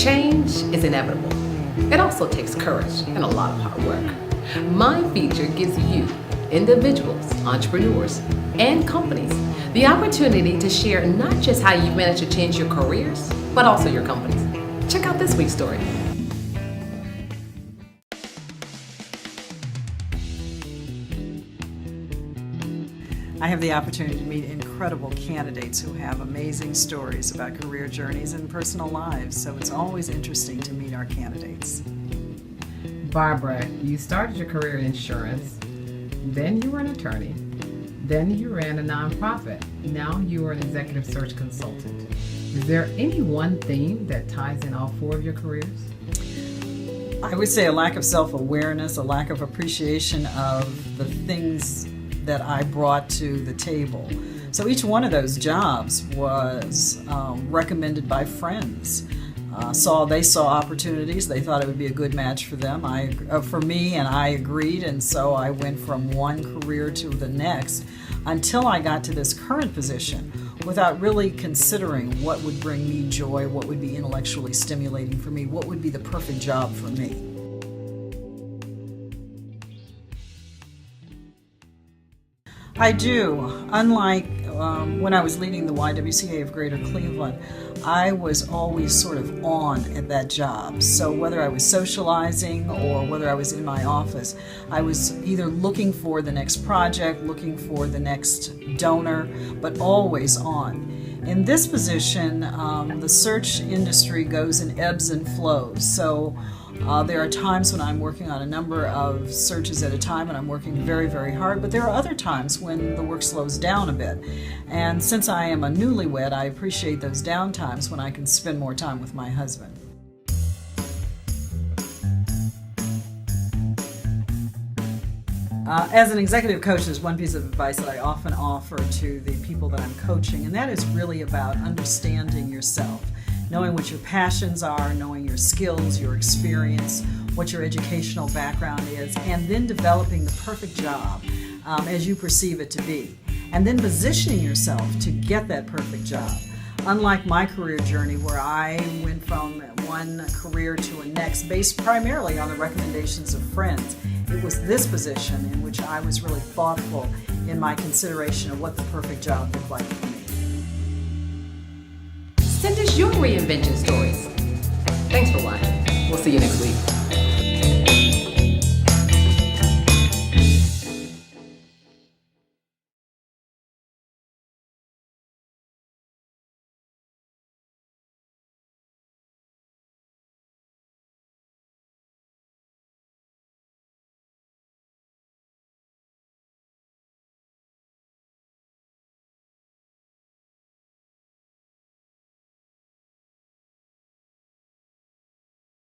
Change is inevitable. It also takes courage and a lot of hard work. My feature gives you, individuals, entrepreneurs, and companies, the opportunity to share not just how you've managed to change your careers, but also your companies. Check out this week's story. I have the opportunity to meet incredible candidates who have amazing stories about career journeys and personal lives, so it's always interesting to meet our candidates. Barbara, you started your career in insurance, then you were an attorney, then you ran a nonprofit, now you are an executive search consultant. Is there any one theme that ties in all four of your careers? I would say a lack of self-awareness, a lack of appreciation of the things that I brought to the table. So each one of those jobs was recommended by friends. They saw opportunities. They thought it would be a good match for them, for me, and I agreed. And so I went from one career to the next until I got to this current position, without really considering what would bring me joy, what would be intellectually stimulating for me, what would be the perfect job for me. I do. Unlike when I was leading the YWCA of Greater Cleveland, I was always sort of on at that job. So whether I was socializing or whether I was in my office, I was either looking for the next project, looking for the next donor, but always on. In this position, the search industry goes in ebbs and flows. So there are times when I'm working on a number of searches at a time and I'm working very, very hard, but there are other times when the work slows down a bit. And since I am a newlywed, I appreciate those down times when I can spend more time with my husband. As an executive coach, there's one piece of advice that I often offer to the people that I'm coaching, and that is really about understanding yourself. Knowing what your passions are, knowing your skills, your experience, what your educational background is, and then developing the perfect job as you perceive it to be. And then positioning yourself to get that perfect job. Unlike my career journey, where I went from one career to a next based primarily on the recommendations of friends, it was this position in which I was really thoughtful in my consideration of what the perfect job looked like for me. Send us your reinvention stories. Thanks for watching. We'll see you next week.